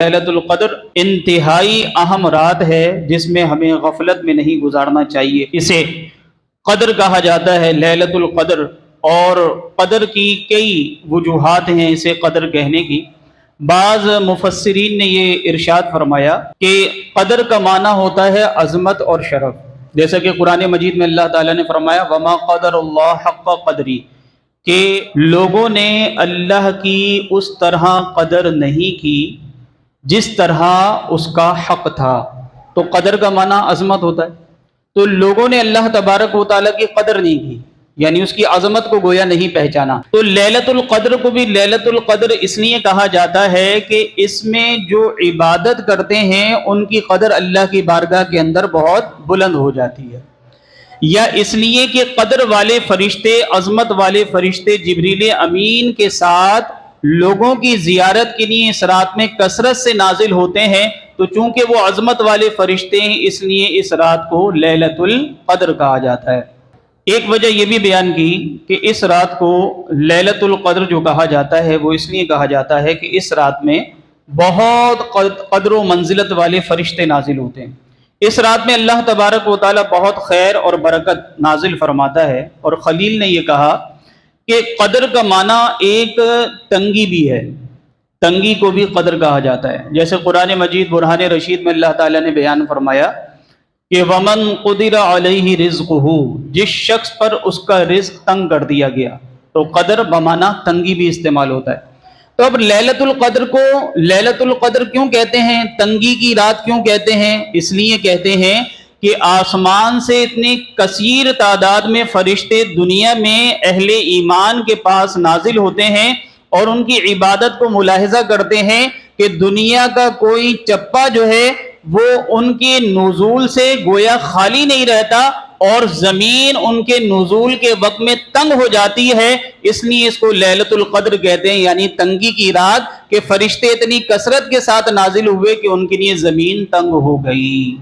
ليلۃ القدر انتہائی اہم رات ہے جس میں ہمیں غفلت میں نہیں گزارنا چاہیے۔ اسے قدر کہا جاتا ہے ليلۃ القدر، اور قدر کی کئی وجوہات ہیں اسے قدر کہنے کی۔ بعض مفسرین نے یہ ارشاد فرمایا کہ قدر کا معنی ہوتا ہے عظمت اور شرف، جیسا کہ قرآن مجید میں اللہ تعالیٰ نے فرمایا وما قدر اللہ حق قدری، کہ لوگوں نے اللہ کی اس طرح قدر نہیں کی جس طرح اس کا حق تھا۔ تو قدر کا معنی عظمت ہوتا ہے، تو لوگوں نے اللہ تبارک و تعالیٰ کی قدر نہیں کی، یعنی اس کی عظمت کو گویا نہیں پہچانا۔ تو ليلۃ القدر کو بھی ليلۃ القدر اس لیے کہا جاتا ہے کہ اس میں جو عبادت کرتے ہیں ان کی قدر اللہ کی بارگاہ کے اندر بہت بلند ہو جاتی ہے، یا اس لیے کہ قدر والے فرشتے، عظمت والے فرشتے جبریل امین کے ساتھ لوگوں کی زیارت کے لیے اس رات میں کثرت سے نازل ہوتے ہیں، تو چونکہ وہ عظمت والے فرشتے ہیں اس لیے اس رات کو ليلۃ القدر کہا جاتا ہے۔ ایک وجہ یہ بھی بیان کی کہ اس رات کو ليلۃ القدر جو کہا جاتا ہے وہ اس لیے کہا جاتا ہے کہ اس رات میں بہت قدر و منزلت والے فرشتے نازل ہوتے ہیں۔ اس رات میں اللہ تبارک و تعالیٰ بہت خیر اور برکت نازل فرماتا ہے، اور خلیل نے یہ کہا کہ قدر کا معنی ایک تنگی بھی ہے، تنگی کو بھی قدر کہا جاتا ہے، جیسے قرآن مجید برہان رشید میں اللہ تعالیٰ نے بیان فرمایا کہ ومن قدر علیہ رزقہ، جس شخص پر اس کا رزق تنگ کر دیا گیا، تو قدر بمعنی تنگی بھی استعمال ہوتا ہے۔ تو اب ليلۃ القدر کو ليلۃ القدر کیوں کہتے ہیں، تنگی کی رات کیوں کہتے ہیں؟ اس لیے کہتے ہیں کہ آسمان سے اتنی کثیر تعداد میں فرشتے دنیا میں اہل ایمان کے پاس نازل ہوتے ہیں اور ان کی عبادت کو ملاحظہ کرتے ہیں کہ دنیا کا کوئی چپا جو ہے وہ ان کے نزول سے گویا خالی نہیں رہتا، اور زمین ان کے نزول کے وقت میں تنگ ہو جاتی ہے، اس لیے اس کو ليلۃ القدر کہتے ہیں، یعنی تنگی کی رات، کہ فرشتے اتنی کثرت کے ساتھ نازل ہوئے کہ ان کے لیے زمین تنگ ہو گئی۔